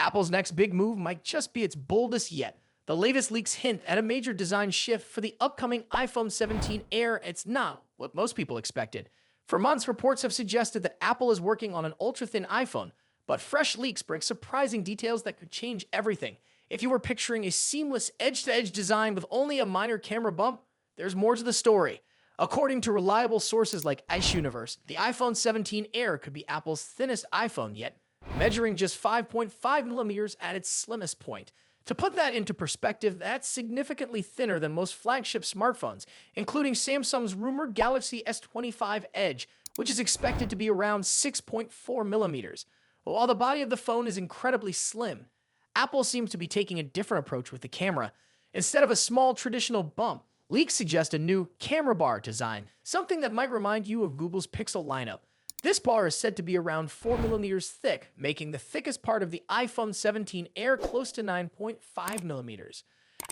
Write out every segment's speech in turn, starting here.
Apple's next big move might just be its boldest yet. The latest leaks hint at a major design shift for the upcoming iPhone 17 Air. It's not what most people expected. For months, reports have suggested that Apple is working on an ultra-thin iPhone, but fresh leaks bring surprising details that could change everything. If you were picturing a seamless edge-to-edge design with only a minor camera bump, there's more to the story. According to reliable sources like Ice Universe, the iPhone 17 Air could be Apple's thinnest iPhone yet, measuring just 5.5 millimeters at its slimmest point. To put that into perspective, that's significantly thinner than most flagship smartphones, including Samsung's rumored Galaxy S25 Edge, which is expected to be around 6.4 millimeters. While the body of the phone is incredibly slim, Apple seems to be taking a different approach with the camera. Instead of a small traditional bump, leaks suggest a new camera bar design, something that might remind you of Google's Pixel lineup. This bar is said to be around 4 millimeters thick, making the thickest part of the iPhone 17 Air close to 9.5 millimeters.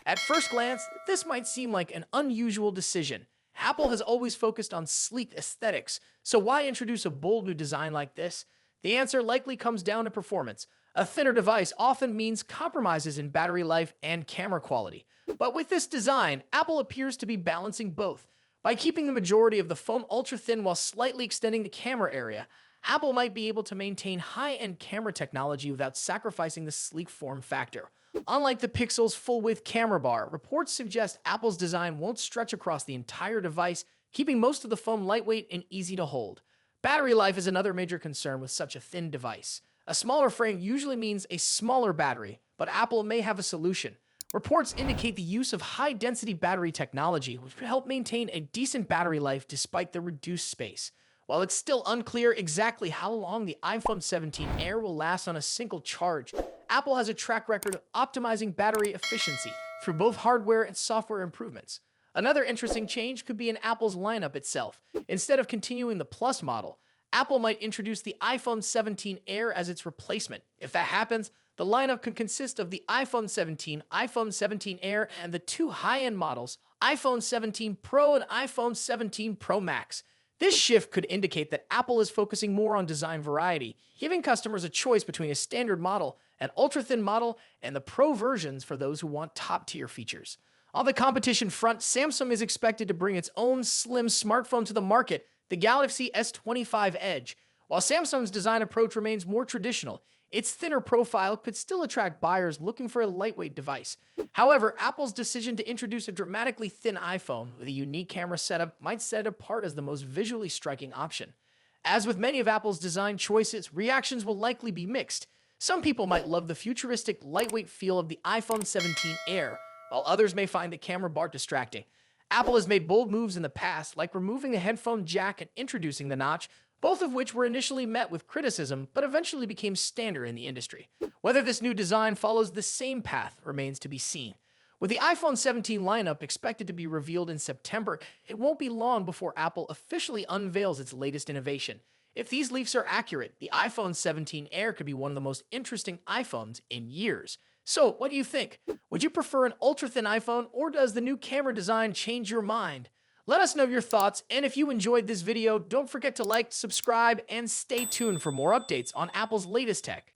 At first glance, this might seem like an unusual decision. Apple has always focused on sleek aesthetics, so why introduce a bold new design like this? The answer likely comes down to performance. A thinner device often means compromises in battery life and camera quality. But with this design, Apple appears to be balancing both. By keeping the majority of the phone ultra-thin while slightly extending the camera area, Apple might be able to maintain high-end camera technology without sacrificing the sleek form factor. Unlike the Pixel's full-width camera bar, reports suggest Apple's design won't stretch across the entire device, keeping most of the phone lightweight and easy to hold. Battery life is another major concern with such a thin device. A smaller frame usually means a smaller battery, but Apple may have a solution. Reports indicate the use of high-density battery technology, which would help maintain a decent battery life despite the reduced space. While it's still unclear exactly how long the iPhone 17 Air will last on a single charge, Apple has a track record of optimizing battery efficiency through both hardware and software improvements. Another interesting change could be in Apple's lineup itself. Instead of continuing the Plus model, Apple might introduce the iPhone 17 Air as its replacement. If that happens, the lineup could consist of the iPhone 17, iPhone 17 Air, and the two high-end models, iPhone 17 Pro and iPhone 17 Pro Max. This shift could indicate that Apple is focusing more on design variety, giving customers a choice between a standard model, an ultra-thin model, and the Pro versions for those who want top-tier features. On the competition front, Samsung is expected to bring its own slim smartphone to the market, the Galaxy S25 Edge. While Samsung's design approach remains more traditional, its thinner profile could still attract buyers looking for a lightweight device. However, Apple's decision to introduce a dramatically thin iPhone with a unique camera setup might set it apart as the most visually striking option. As with many of Apple's design choices, reactions will likely be mixed. Some people might love the futuristic, lightweight feel of the iPhone 17 Air, while others may find the camera bar distracting. Apple has made bold moves in the past, like removing the headphone jack and introducing the notch, both of which were initially met with criticism but eventually became standard in the industry. Whether this new design follows the same path remains to be seen. With the iPhone 17 lineup expected to be revealed in September, it won't be long before Apple officially unveils its latest innovation. If these leaks are accurate, the iPhone 17 Air could be one of the most interesting iPhones in years. So, what do you think? Would you prefer an ultra-thin iPhone, or does the new camera design change your mind? Let us know your thoughts, and if you enjoyed this video, don't forget to like, subscribe, and stay tuned for more updates on Apple's latest tech.